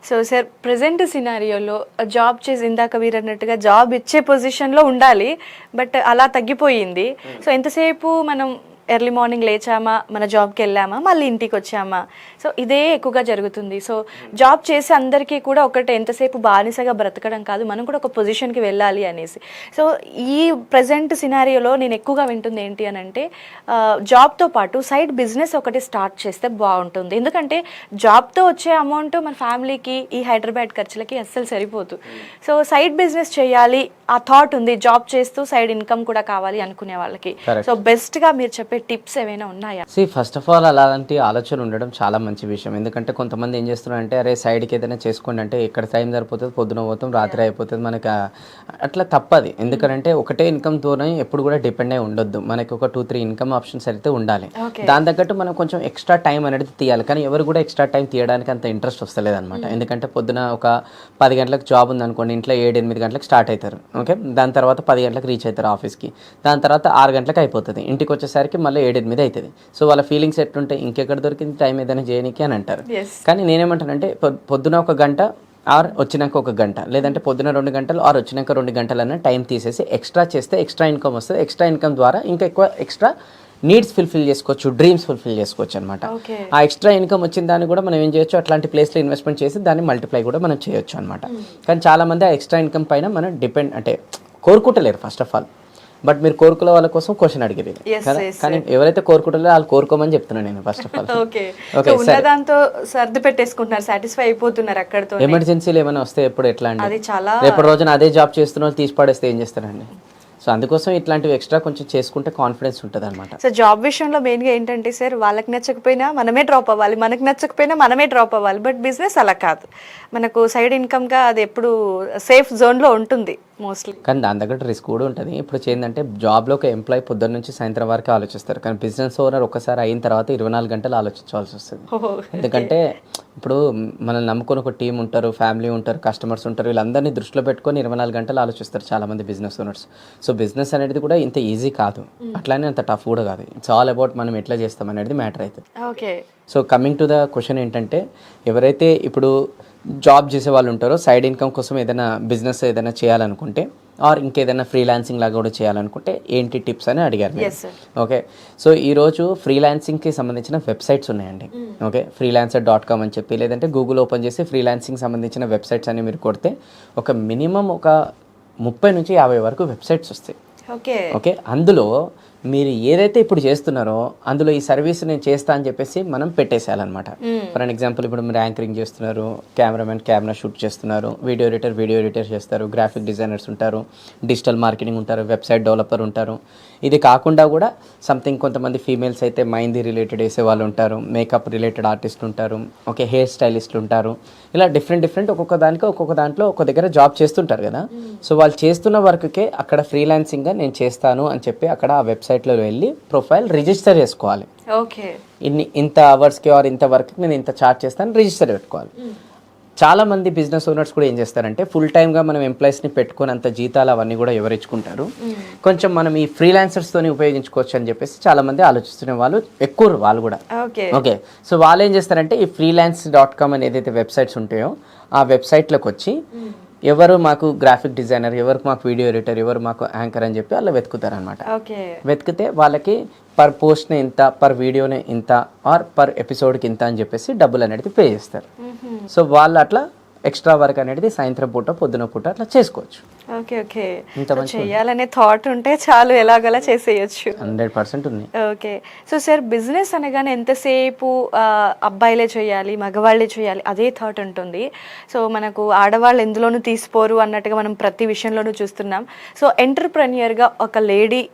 So sir present సినారియోలో job చేసి ఇందాక మీరు అన్నట్టుగా జాబ్ ఇచ్చే పొజిషన్లో ఉండాలి, బట్ అలా తగ్గిపోయింది. సో ఎంతసేపు మనం ఎర్లీ మార్నింగ్ లేచామా, మన జాబ్కి వెళ్ళామా, మళ్ళీ ఇంటికి వచ్చామా, సో ఇదే ఎక్కువగా జరుగుతుంది. సో జాబ్ చేసే అందరికీ కూడా ఒకటే, ఎంతసేపు బానిసగా బ్రతకడం కాదు, మనం కూడా ఒక పొజిషన్కి వెళ్ళాలి అనేసి. సో ఈ ప్రజెంట్ సినారియోలో నేను ఎక్కువగా వింటుంది ఏంటి అని అంటే, జాబ్తో పాటు సైడ్ బిజినెస్ ఒకటి స్టార్ట్ చేస్తే బాగుంటుంది. ఎందుకంటే జాబ్తో వచ్చే అమౌంట్ మన ఫ్యామిలీకి ఈ హైదరాబాద్ ఖర్చులకి అస్సలు సరిపోదు. సో సైడ్ బిజినెస్ చేయాలి ఆ థాట్ ఉంది, జాబ్ చేస్తూ సైడ్ ఇన్కమ్ కూడా కావాలి అనుకునే వాళ్ళకి. సో బెస్ట్గా మీరు చెప్పే టిప్స్ ఏమైనా ఉన్నాయా? ఫస్ట్ ఆఫ్ ఆల్ అలాంటి ఆలోచన ఉండడం చాలా మంచి విషయం. ఎందుకంటే కొంతమంది ఏం చేస్తున్నారంటే, అరే సైడ్కి ఏదైనా చేసుకోండి అంటే ఇక్కడ టైం సరిపోతుంది, పొద్దున పోతాం, రాత్రి అయిపోతుంది, మనకి అట్లా తప్పది. ఎందుకంటే ఒకటే ఇన్కమ్ తోనే ఎప్పుడు కూడా డిపెండ్ అయి ఉండొద్దు. మనకి ఒక 2-3 ఇన్కమ్ ఆప్షన్స్ అయితే ఉండాలి. దాని తగ్గట్టు మనం కొంచెం ఎక్స్ట్రా టైం అనేది తీయాలి. కానీ ఎవరు కూడా ఎక్స్ట్రా టైం తీయడానికి అంత ఇంట్రెస్ట్ వస్తలేదు అనమాట. ఎందుకంటే పొద్దున ఒక 10 గంటలకు జాబ్ ఉందనుకోండి, ఇంట్లో 7-8 గంటలకు స్టార్ట్ అవుతారు. ఓకే, దాని తర్వాత 10 గంటలకు రీచ్ అవుతారు ఆఫీస్కి. దాని తర్వాత 6 గంటలకు అయిపోతుంది. ఇంటికి వచ్చేసరికి మళ్ళీ 7-8 అవుతుంది. సో వాళ్ళ ఫీలింగ్స్ ఎట్లుంటాయి, ఇంకెక్కడ దొరికింది టైం ఏదైనా చేయడానికి అని అంటారు. కానీ నేనేమంటానంటే, పొద్దున 1 గంట ఆర్ వచ్చినాక 1 గంట, లేదంటే పొద్దున 2 గంటలు ఆర్ వచ్చినాక 2 గంటలు అన్న టైం తీసేసి ఎక్స్ట్రా చేస్తే ఎక్స్ట్రా ఇన్కమ్ వస్తుంది. ఎక్స్ట్రా ఇన్కమ్ ద్వారా ఇంకా ఎక్కువ ఎక్స్ట్రా నీడ్స్ ఫుల్ఫిల్ చేసుకోవచ్చు, డ్రీమ్స్ ఫుల్ఫిల్ చేసుకోవచ్చు అనమాట. ఆ ఎక్స్ట్రా ఇన్కమ్ వచ్చిన దాన్ని కూడా మనం ఏం చేయొచ్చు, అట్లాంటి ప్లేస్లో ఇన్వెస్ట్మెంట్ చేసి దాన్ని మల్టిప్లై కూడా మనం చేయొచ్చు అనమాట. కానీ చాలామంది ఆ ఎక్స్ట్రా ఇన్కమ్ పైన మనం డిపెండ్ అంటే కోరుకుంటలేరు ఫస్ట్ ఆఫ్ ఆల్. బట్ మీరు కోరుకునే వాళ్ళ కోసం క్వశ్చన్ అడిగేది కదా. కానీ ఎవరైతే కోరుకుంటారో వాళ్ళు కోరుకోమని చెప్తున్నాను నేను ఫస్ట్ ఆఫ్ ఆల్. దాంతో సర్ది పెట్టేసుకుంటున్నారు, సాటిస్ఫై అయిపోతున్నారు అక్కడతో. ఎమర్జెన్సీలు ఏమైనా వస్తే ఎప్పుడు ఎట్లా అండి, రేపటి రోజున అదే జాబ్ చేస్తున్న వాళ్ళు తీసి పడేస్తే ఏం చేస్తారండి? సో అందుకోసం ఇట్లాంటివి ఎక్స్ట్రా కొంచెం చేసుకుంటే కాన్ఫిడెన్స్ ఉంటుంది అనమాట. సో జాబ్ విషయంలో మెయిన్గా ఏంటంటే సార్, వాళ్ళకి నచ్చకపోయినా మనమే డ్రాప్ అవ్వాలి, మనకు నచ్చకపోయినా మనమే డ్రాప్ అవ్వాలి. బట్ బిజినెస్ అలా కాదు, మనకు సైడ్ ఇన్కమ్గా అది ఎప్పుడు సేఫ్ జోన్లో ఉంటుంది మోస్ట్లీ. కానీ దాని దగ్గర రిస్క్ కూడా ఉంటుంది. ఇప్పుడు ఏంటంటే, జాబ్లో ఒక ఎంప్లాయీ పొద్దున్న నుంచి సాయంత్రం వరకు ఆలోచిస్తారు, కానీ బిజినెస్ ఓనర్ ఒక్కసారి అయిన తర్వాత 24 గంటలు ఆలోచించాల్సి వస్తుంది. ఎందుకంటే ఇప్పుడు మనల్ని నమ్ముకొని ఒక టీం ఉంటారు, ఫ్యామిలీ ఉంటారు, కస్టమర్స్ ఉంటారు, వీళ్ళందరినీ దృష్టిలో పెట్టుకొని 24 గంటలు ఆలోచిస్తారు చాలామంది బిజినెస్ ఓనర్స్. సో బిజినెస్ అనేది కూడా ఇంత ఈజీ కాదు, అట్లానే అంత టఫ్ కూడా కాదు. ఇట్స్ ఆల్ అబౌట్ మనం ఎట్లా చేస్తాం అనేది మ్యాటర్ అవుతుంది. Okay, so coming to the question ఏంటంటే, ఎవరైతే ఇప్పుడు జాబ్ చేసే వాళ్ళు ఉంటారో సైడ్ ఇన్కమ్ కోసం ఏదైనా బిజినెస్ ఏదైనా చేయాలనుకుంటే ఆర్ ఇంకేదైనా ఫ్రీలాన్సింగ్ లాగా కూడా చేయాలనుకుంటే ఏంటి టిప్స్ అని అడిగారు. ఓకే, సో ఈరోజు ఫ్రీలాన్సింగ్కి సంబంధించిన వెబ్సైట్స్ ఉన్నాయండి. ఓకే, freelancer.com అని చెప్పి, లేదంటే గూగుల్ ఓపెన్ చేసి ఫ్రీలాన్సింగ్ సంబంధించిన వెబ్సైట్స్ అని మీరు కొడితే ఒక మినిమం ఒక 30 నుంచి 50 వరకు వెబ్సైట్స్ వస్తాయి. ఓకే, అందులో మీరు ఏదైతే ఇప్పుడు చేస్తున్నారో అందులో ఈ సర్వీస్ నేను చేస్తా అని చెప్పేసి మనం పెట్టేసేయాలన్నమాట. ఫర్ అన్ ఎగ్జాంపుల్, ఇప్పుడు మీరు యాంకరింగ్ చేస్తున్నారు, కెమెరామెన్ కెమెరా షూట్ చేస్తున్నారు, వీడియో ఎడిటర్ చేస్తారు, గ్రాఫిక్ డిజైనర్స్ ఉంటారు, డిజిటల్ మార్కెటింగ్ ఉంటారు, వెబ్సైట్ డెవలపర్ ఉంటారు. ఇది కాకుండా కూడా సంథింగ్ కొంతమంది ఫీమేల్స్ అయితే మైందీ రిలేటెడ్ వేసే వాళ్ళు ఉంటారు, మేకప్ రిలేటెడ్ ఆర్టిస్టులు ఉంటారు, ఓకే, హెయిర్ స్టైలిస్టులు ఉంటారు. ఇలా డిఫరెంట్ ఒక్కొక్క దాంట్లో ఒక్కొక్క దగ్గర జాబ్ చేస్తుంటారు కదా. సో వాళ్ళు చేస్తున్న వర్క్కే అక్కడ ఫ్రీలాన్సింగ్గా నేను చేస్తాను అని చెప్పి అక్కడ ఆ వెబ్సైట్లో వెళ్ళి ప్రొఫైల్ రిజిస్టర్ చేసుకోవాలి. ఓకే, ఇంత అవర్స్కి ఆర్ ఇంత వర్క్కి నేను ఇంత చార్జ్ చేస్తాను, రిజిస్టర్ పెట్టుకోవాలి. చాలా మంది బిజినెస్ ఓనర్స్ కూడా ఏం చేస్తారంటే, ఫుల్ టైమ్గా మనం ఎంప్లాయీస్ని పెట్టుకుని అంత జీతాలు అవన్నీ కూడా ఎవరు ఇచ్చుకుంటారు, కొంచెం మనం ఈ ఫ్రీలాన్సర్స్తోని ఉపయోగించుకోవచ్చు అని చెప్పేసి చాలా మంది ఆలోచిస్తున్న వాళ్ళు ఎక్కువ వాళ్ళు కూడా. ఓకే, సో వాళ్ళు ఏం చేస్తారంటే, ఈ freelance.com అని ఏదైతే వెబ్సైట్స్ ఉంటాయో ఆ వెబ్సైట్లోకి వచ్చి ఎవరు మాకు గ్రాఫిక్ డిజైనర్, ఎవరు మాకు వీడియో ఎడిటర్, ఎవరు మాకు యాంకర్ అని చెప్పి వాళ్ళు వెతుకుతారు అనమాట. వెతికితే వాళ్ళకి పర్ పోస్ట్ని ఇంత, పర్ వీడియోని ఇంత, ఆర్ పర్ ఎపిసోడ్కి ఇంత అని చెప్పేసి డబ్బులు అనేది పే చేస్తారు. సో వాళ్ళు అట్లా ఎక్స్ట్రా వర్క్ అనేది సాయంత్రం పూట పొద్దున పూట అట్లా చేసుకోవచ్చు. ఓకే, చేయాలనే థాట్ ఉంటే చాలు, ఎలాగలా చేసేయచ్చు. 100% ఉంది. ఓకే, సో సార్ బిజినెస్ అనగానే ఎంతసేపు అబ్బాయిలే చేయాలి, మగవాళ్ళే చేయాలి అదే థాట్ ఉంటుంది. సో మనకు ఆడవాళ్ళు ఎందులోనూ తీసిపోరు అన్నట్టుగా మనం ప్రతి విషయంలోనూ చూస్తున్నాం. సో ఎంటర్ప్రెన్యూర్గా ఒక లేడీ,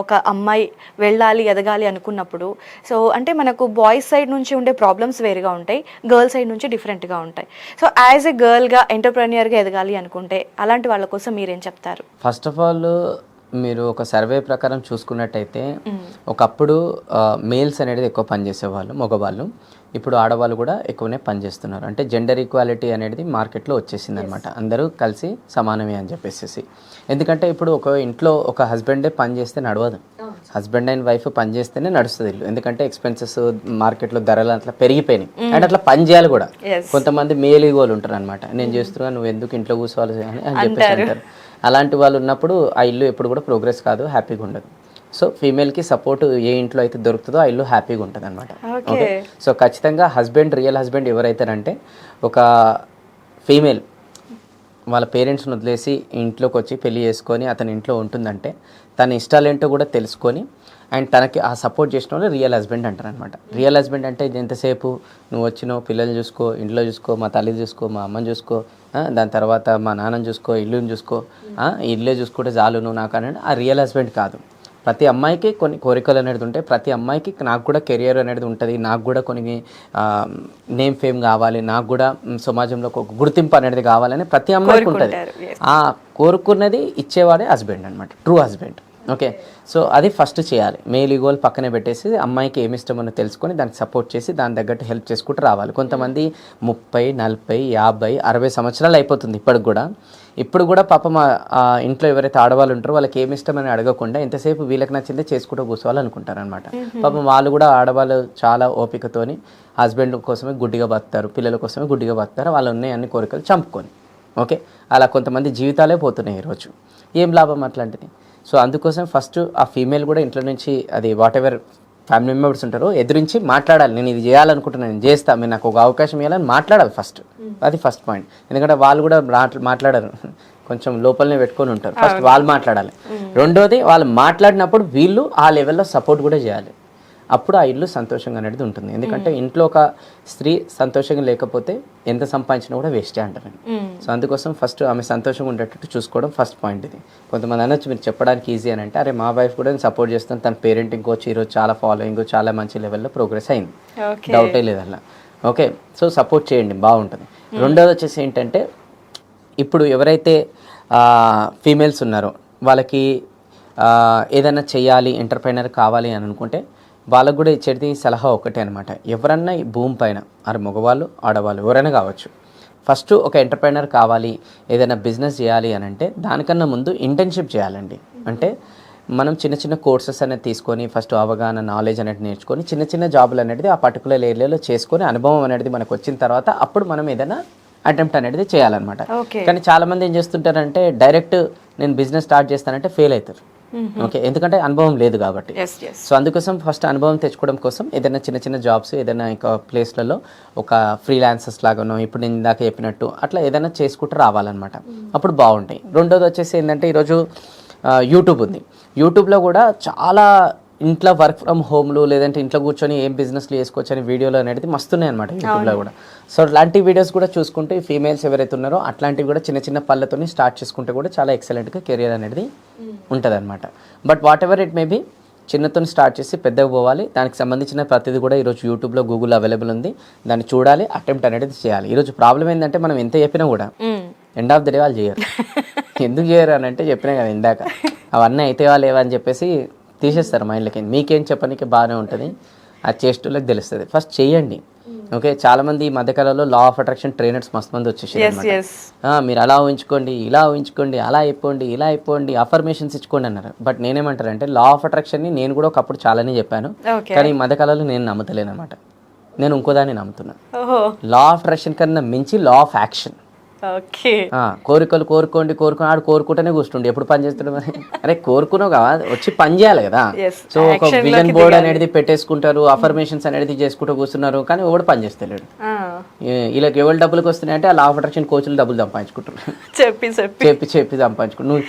ఒక అమ్మాయి వెళ్ళాలి, ఎదగాలి అనుకున్నప్పుడు, సో అంటే మనకు బాయ్స్ సైడ్ నుంచి ఉండే ప్రాబ్లమ్స్ వేరుగా ఉంటాయి, గర్ల్ సైడ్ నుంచి డిఫరెంట్గా ఉంటాయి. సో యాజ్ ఎ గర్ల్గా ఎంటర్ప్రెన్యూర్గా ఎదగాలి అనుకుంటే అలాంటి వాళ్ళ కోసం మీరేం చెప్తారు? ఫస్ట్ ఆఫ్ ఆల్ మీరు ఒక సర్వే ప్రకారం చూసుకున్నట్టయితే, ఒకప్పుడు మేల్స్ అనేది ఎక్కువ పనిచేసేవాళ్ళు, మగవాళ్ళు. ఇప్పుడు ఆడవాళ్ళు కూడా ఎక్కువనే పనిచేస్తున్నారు. అంటే జెండర్ ఈక్వాలిటీ అనేది మార్కెట్లో వచ్చేసింది అనమాట. అందరూ కలిసి సమానమే అని చెప్పేసి. ఎందుకంటే ఇప్పుడు ఒక ఇంట్లో ఒక హస్బెండే పని చేస్తే నడవదు. హస్బెండ్ అండ్ వైఫ్ పని చేస్తేనే నడుస్తుంది ఇల్లు, ఎందుకంటే ఎక్స్పెన్సెస్ మార్కెట్లో ధరలు అట్లా పెరిగిపోయినాయి అండ్ అట్లా పని చేయాలి కూడా. కొంతమంది మేలిగోలు ఉంటారు అనమాట, నేను చేస్తున్నా నువ్వు ఎందుకు ఇంట్లో కూర్చోవాలి అని చెప్పేసి అంటారు. అలాంటి వాళ్ళు ఉన్నప్పుడు ఆ ఇల్లు ఎప్పుడు కూడా ప్రోగ్రెస్ కాదు, హ్యాపీగా ఉండదు. సో ఫీమేల్కి సపోర్ట్ ఏ ఇంట్లో అయితే దొరుకుతుందో ఆ ఇల్లు హ్యాపీగా ఉంటుంది అనమాట. ఓకే, సో ఖచ్చితంగా హస్బెండ్, రియల్ హస్బెండ్ ఎవరైతారంటే ఒక ఫీమేల్ వాళ్ళ పేరెంట్స్ని వదిలేసి ఇంట్లోకి వచ్చి పెళ్లి చేసుకొని అతని ఇంట్లో ఉంటుందంటే తన ఇష్టాలేంటో కూడా తెలుసుకొని అండ్ తనకి ఆ సపోర్ట్ చేసిన వాళ్ళు రియల్ హస్బెండ్ అంటారు అనమాట. రియల్ హస్బెండ్ అంటే ఎంతసేపు నువ్వు వచ్చినావు, పిల్లల్ని చూసుకో, ఇంట్లో చూసుకో, మా తల్లి చూసుకో, మా అమ్మని చూసుకో, దాని తర్వాత మా నాన్నని చూసుకో, ఇల్లుని చూసుకో, ఇల్లే చూసుకుంటే చాలు నువ్వు నాకు అనేది ఆ రియల్ హస్బెండ్ కాదు. ప్రతి అమ్మాయికి కొన్ని కోరికలు అనేది ఉంటాయి, ప్రతి అమ్మాయికి నాకు కూడా కెరియర్ అనేది ఉంటుంది, నాకు కూడా కొన్ని నేమ్ ఫేమ్ కావాలి, నాకు కూడా సమాజంలో ఒక గుర్తింపు అనేది కావాలని ప్రతి అమ్మాయికి ఉంటుంది. ఆ కోరుకున్నది ఇచ్చేవాడే హస్బెండ్ అనమాట, ట్రూ హస్బెండ్. ఓకే, సో అది ఫస్ట్ చేయాలి. మేల్ ఈగోలు పక్కనే పెట్టేసి అమ్మాయికి ఏమి ఇష్టమో తెలుసుకొని దానికి సపోర్ట్ చేసి దాని తగ్గట్టు హెల్ప్ చేసుకుంటూ రావాలి. కొంతమంది 30, 40, 50, 60 సంవత్సరాలు అయిపోతుంది ఇప్పటికి కూడా. ఇప్పుడు కూడా పాపం ఇంట్లో ఎవరైతే ఆడవాళ్ళు ఉంటారో వాళ్ళకి ఏమి ఇష్టమని అడగకుండా ఎంతసేపు వీళ్ళకి నచ్చిందే చేసుకుంటూ కూర్చోవాలి అనుకుంటారు అనమాట. పాపం వాళ్ళు కూడా ఆడవాళ్ళు చాలా ఓపికతోని హస్బెండ్ కోసమే గుడ్డిగా బతుకుతారు, పిల్లల కోసమే గుడ్డిగా బతుకుతారు, వాళ్ళు ఉన్నాయి అన్ని కోరికలు చంపుకొని. ఓకే, అలా కొంతమంది జీవితాలే పోతున్నాయి ఈరోజు. ఏం లాభం అట్లాంటిది? సో అందుకోసం ఫస్ట్ ఆ ఫీమేల్ కూడా ఇంట్లో నుంచి అది వాట్ ఎవర్ ఫ్యామిలీ మెంబర్స్ ఉంటారో ఎదురించి మాట్లాడాలి. నేను ఇది చేయాలనుకుంటున్నాను, నేను చేస్తా, మీరు నాకు ఒక అవకాశం ఇవ్వాలని మాట్లాడాలి ఫస్ట్. అది ఫస్ట్ పాయింట్. ఎందుకంటే వాళ్ళు కూడా మాట్లాడరు, కొంచెం లోపలనే పెట్టుకొని ఉంటారు. ఫస్ట్ వాళ్ళు మాట్లాడాలి. రెండోది వాళ్ళు మాట్లాడినప్పుడు వీళ్ళు ఆ లెవెల్లో సపోర్ట్ కూడా చేయాలి. అప్పుడు ఆ ఇల్లు సంతోషంగా అనేది ఉంటుంది. ఎందుకంటే ఇంట్లో ఒక స్త్రీ సంతోషంగా లేకపోతే ఎంత సంపాదించినా కూడా వేస్టే అంటారు. సో అందుకోసం ఫస్ట్ ఆమె సంతోషంగా ఉండేటట్టు చూసుకోవడం ఫస్ట్ పాయింట్. ఇది కొంతమంది అనొచ్చు మీరు చెప్పడానికి ఈజీ అని, అంటే అరే మా వైఫ్ కూడా నేను సపోర్ట్ చేస్తాను, తన పేరెంటింగ్ కోచ్ ఈరోజు చాలా ఫాలోయింగ్, చాలా మంచి లెవెల్లో ప్రోగ్రెస్ అయింది, డౌటే లేదల్లా. ఓకే, సో సపోర్ట్ చేయండి, బాగుంటుంది. రెండోది వచ్చేసి ఏంటంటే ఇప్పుడు ఎవరైతే ఫీమేల్స్ ఉన్నారో వాళ్ళకి ఏదైనా చేయాలి, ఎంటర్ప్రైనర్ కావాలి అని అనుకుంటే వాళ్ళకు కూడా ఇచ్చేది సలహా ఒకటే అనమాట. ఎవరన్నా ఈ భూమి పైన అరే మగవాళ్ళు ఆడవాళ్ళు ఎవరైనా కావచ్చు, ఫస్ట్ ఒక ఎంటర్ప్రైనర్ కావాలి, ఏదైనా బిజినెస్ చేయాలి అని అంటే దానికన్నా ముందు ఇంటర్న్షిప్ చేయాలండి. అంటే మనం చిన్న చిన్న కోర్సెస్ అనేది తీసుకొని ఫస్ట్ అవగాహన, నాలెడ్జ్ అనేది నేర్చుకొని చిన్న చిన్న జాబులు అనేది ఆ పర్టికులర్ ఏరియాలో చేసుకొని అనుభవం అనేది మనకు వచ్చిన తర్వాత అప్పుడు మనం ఏదైనా అటెంప్ట్ అనేది చేయాలన్నమాట. కానీ చాలామంది ఏం చేస్తుంటారంటే డైరెక్ట్ నేను బిజినెస్ స్టార్ట్ చేస్తానంటే ఫెయిల్ అవుతారు. ఓకే, ఎందుకంటే అనుభవం లేదు కాబట్టి. సో అందుకోసం ఫస్ట్ అనుభవం తెచ్చుకోవడం కోసం ఏదైనా చిన్న చిన్న జాబ్స్ ఏదైనా ఇంకా ప్లేస్లలో ఒక ఫ్రీలాన్సర్స్ లాగానో ఇప్పుడు నేను ఇందాక చెప్పినట్టు అట్లా ఏదైనా చేసుకుంటూ రావాలన్నమాట, అప్పుడు బాగుంటాయి. రెండోది వచ్చేసి ఏంటంటే ఈరోజు యూట్యూబ్ ఉంది. యూట్యూబ్లో కూడా చాలా ఇంట్లో వర్క్ ఫ్రమ్ హోమ్లు లేదంటే ఇంట్లో కూర్చొని ఏం బిజినెస్లు చేసుకోవచ్చు అని వీడియోలు అనేది మస్తున్నాయి అనమాట యూట్యూబ్లో కూడా. సో అలాంటి వీడియోస్ కూడా చూసుకుంటే ఫీమేల్స్ ఎవరైతే ఉన్నారో అట్లాంటివి కూడా చిన్న చిన్న పళ్ళతోని స్టార్ట్ చేసుకుంటే కూడా చాలా ఎక్సలెంట్గా కెరియర్ అనేది ఉంటుంది అనమాట. But whatever it may be చిన్నతో స్టార్ట్ చేసి పెద్దగా పోవాలి. దానికి సంబంధించిన ప్రతిదీ కూడా ఈరోజు యూట్యూబ్లో గూగుల్ అవైలబుల్ ఉంది, దాన్ని చూడాలి, అటెంప్ట్ అనేది చేయాలి. ఈరోజు ప్రాబ్లం ఏంటంటే మనం ఎంత చెప్పినా కూడా ఎండ్ ఆఫ్ ద డే వాళ్ళు చేయరు. ఎందుకు చేయరు అని అంటే చెప్పినా కదా ఇందాక, అవన్నీ అయితే లేవా అని చెప్పేసి తీసేస్తారు మైండ్లకి. మీకేం చెప్పడానికి బాగానే ఉంటుంది, ఆ చేష్టలకు తెలుస్తుంది. ఫస్ట్ చేయండి. ఓకే, చాలా మంది ఈ మధ్యకాలంలో లా ఆఫ్ అట్రాక్షన్ ట్రైనర్స్ మస్తు మంది వచ్చేసారు. మీరు అలా ఊహించుకోండి, ఇలా ఊహించుకోండి, అలా అయిపోండి, ఇలా అయిపోండి, అఫర్మేషన్స్ ఇచ్చుకోండి అన్నారు. బట్ నేనేమంటారంటే లా ఆఫ్ అట్రాక్షన్ని నేను కూడా ఒకప్పుడు చాలానే చెప్పాను, కానీ ఈ మధ్యకాలంలో నేను నమ్ముతలేను అనమాట. నేను ఇంకోదాన్ని నమ్ముతున్నాను. లా ఆఫ్ అట్రాక్షన్ కన్నా మించి లా ఆఫ్ యాక్షన్. కోరికలు కోరుకోండి ఆడు కోరుకుంటూనే కూర్చుండి ఎప్పుడు పని చేస్తాడు. అరే కోరుకున్నావు కదా, వచ్చి పని చేయాలి కదా. సో ఒక విజన్ బోర్డ్ అనేది పెట్టేసుకుంటారు, అఫర్మేషన్స్ అనేది చేసుకుంటూ కూర్చున్నారు, కానీ ఎవడు పని చేస్తలేడు. వీళ్ళకి ఎవరు డబ్బులకు వస్తున్నాయంటే ఆ లా ఆఫ్ అట్రాక్షన్ కోచ్లు డబ్బులు సంపాదించుకుంటారు, చెప్పి సంపాదించుకుంటారు. నువ్వు